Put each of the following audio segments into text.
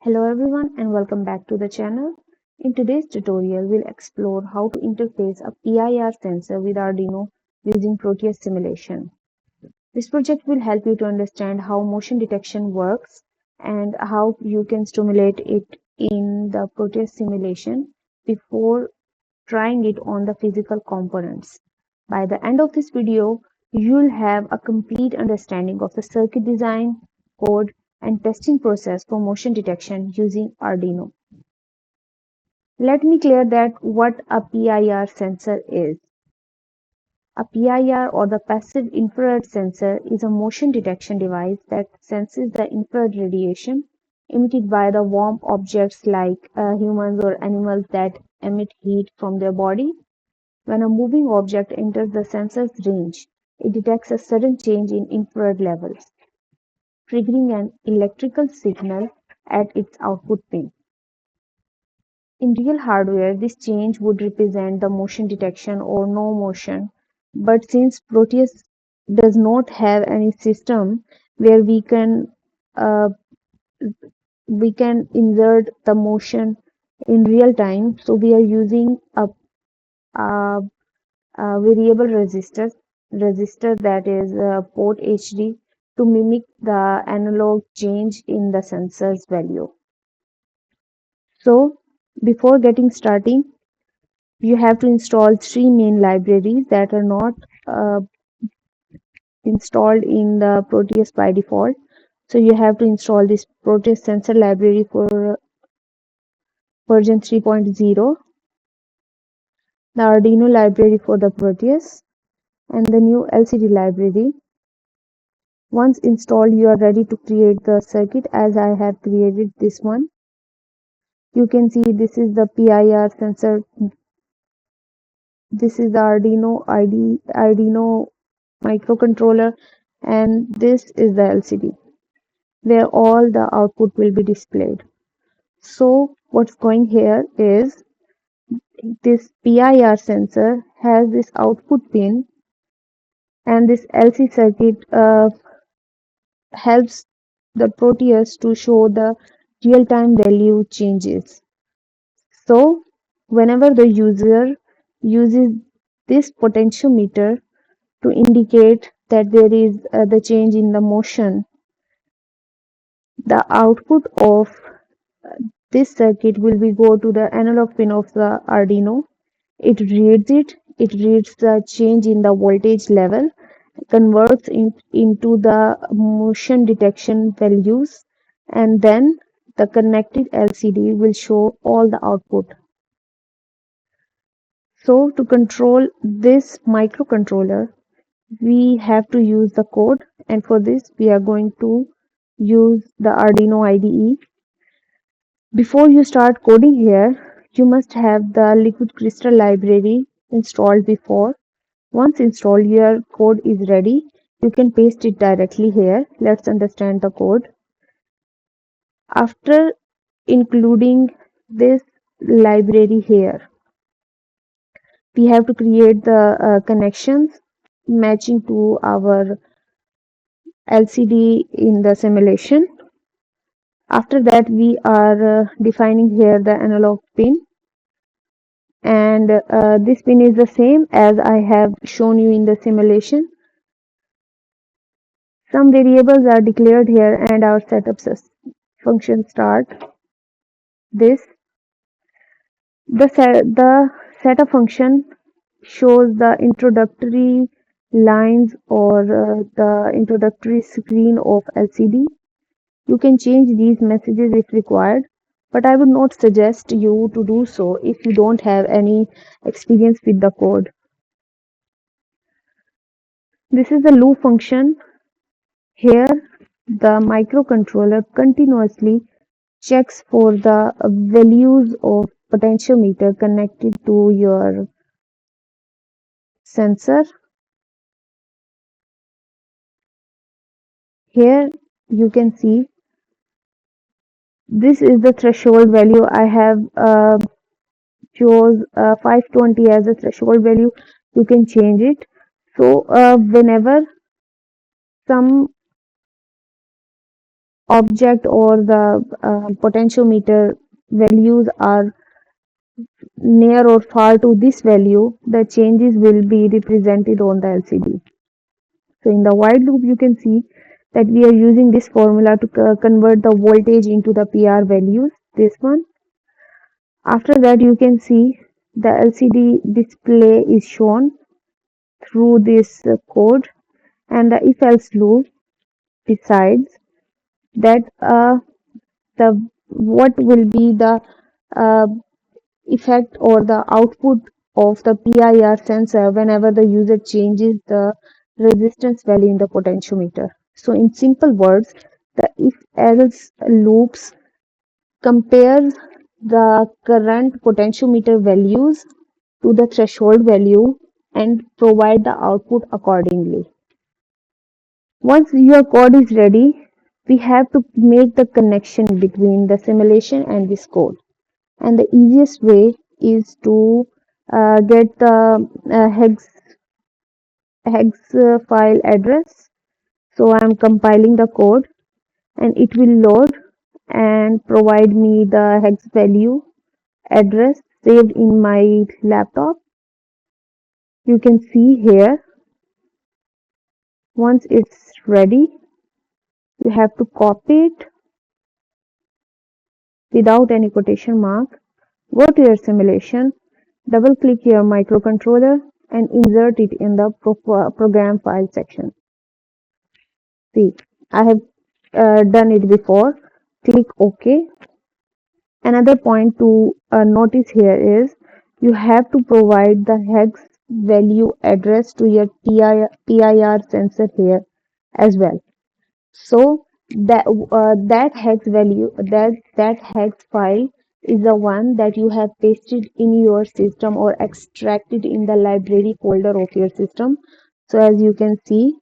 Hello everyone and welcome back to the channel. In today's tutorial, we'll explore how to interface a PIR sensor with Arduino using Proteus simulation. This project will help you to understand how motion detection works and how you can stimulate it in the Proteus simulation before trying it on the physical components. By the end of this video, you'll have a complete understanding of the circuit design, code, and testing process for motion detection using Arduino. Let me clear that what a PIR sensor is. A PIR or the passive infrared sensor is a motion detection device that senses the infrared radiation emitted by the warm objects like humans or animals that emit heat from their body. When a moving object enters the sensor's range, it detects a sudden change in infrared levels, triggering an electrical signal at its output pin. In real hardware, this change would represent the motion detection or no motion, but since Proteus does not have any system where uh, we can insert the motion in real time, so we are using a variable resistor that is port HD to mimic the analog change in the sensor's value. So before getting starting, you have to install three main libraries that are not uh, installed in the Proteus by default. So you have to install this Proteus sensor library for version 3.0, the Arduino library for the Proteus, and the new LCD library. Once installed, you are ready to create the circuit as I have created this one. You can see this is the PIR sensor. This is the Arduino microcontroller, and this is the LCD where all the output will be displayed. So what's going here is this PIR sensor has this output pin, and this LC circuit helps the Proteus to show the real-time value changes. So whenever the user uses this potentiometer to indicate that there is the change in the motion, the output of this circuit will be go to the analog pin of the Arduino. It reads the change in the voltage level, converts into the motion detection values, and then the connected LCD will show all the output. So to control this microcontroller, we have to use the code, and for this we are going to use the Arduino IDE. Before you start coding here, you must have the liquid crystal library installed before. Once installed, your code is ready. You can paste it directly here. Let's understand the code. After including this library here, we have to create the connections matching to our LCD in the simulation. After that, we are defining here the analog pin, and this pin is the same as I have shown you in the simulation. Some variables are declared here, and our setup function start this. The setup function shows the introductory lines or the introductory screen of LCD. You can change these messages if required, but I would not suggest you to do so if you don't have any experience with the code. This is the loop function. Here, the microcontroller continuously checks for the values of potentiometer connected to your sensor. Here you can see this is the threshold value. I have chose 520 as a threshold value. You can change it. So whenever some object or the potentiometer values are near or far to this value, the changes will be represented on the LCD. So in the while loop, you can see that we are using this formula to convert the voltage into the PR values, this one. After that, you can see the LCD display is shown through this code, and the if else loop decides that the what will be the uh, effect or the output of the PIR sensor whenever the user changes the resistance value in the potentiometer. So in simple words, the if else loops compares the current potentiometer values to the threshold value and provide the output accordingly. Once your code is ready, we have to make the connection between the simulation and this code. And the easiest way is to get the hex file address. So I'm compiling the code and it will load and provide me the hex value address saved in my laptop. You can see here, once it's ready, you have to copy it without any quotation mark. Go to your simulation, double click your microcontroller and insert it in the program file section. See, I have done it before. Click OK. Another point to notice here is you have to provide the hex value address to your PIR sensor here as well. So that hex value, that hex file is the one that you have pasted in your system or extracted in the library folder of your system. So as you can see,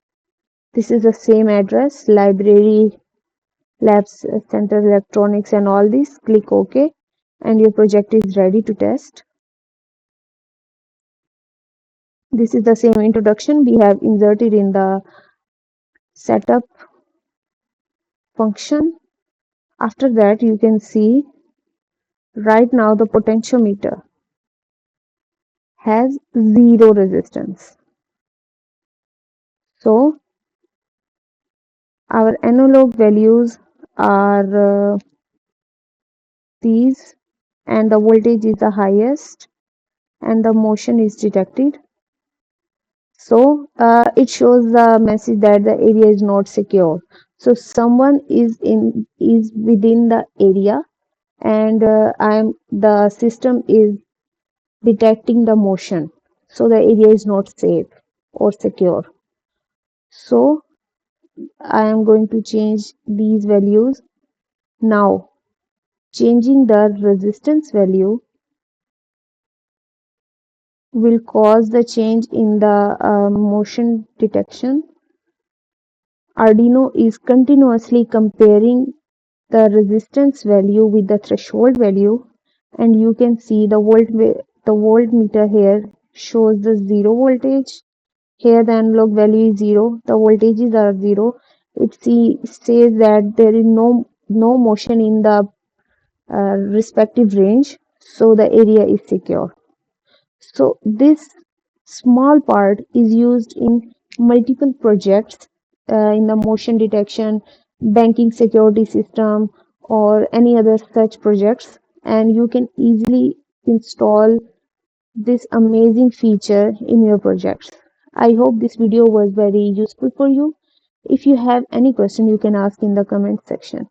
this is the same address, library, labs, center, electronics, and all this. Click OK, and your project is ready to test. This is the same introduction we have inserted in the setup function. After that, you can see right now the potentiometer has zero resistance. So our analog values are these, and the voltage is the highest and the motion is detected. So it shows the message that the area is not secure. So someone is within the area, and the system is detecting the motion. So the area is not safe or secure. So I am going to change these values. Now, changing the resistance value will cause the change in the motion detection. Arduino is continuously comparing the resistance value with the threshold value, and you can see the voltmeter here shows the zero voltage. Here the analog value is zero, the voltages are zero. It says that there is no motion in the respective range, so the area is secure. So this small part is used in multiple projects in the motion detection, banking security system, or any other such projects, and you can easily install this amazing feature in your projects. I hope this video was very useful for you. If you have any question, you can ask in the comment section.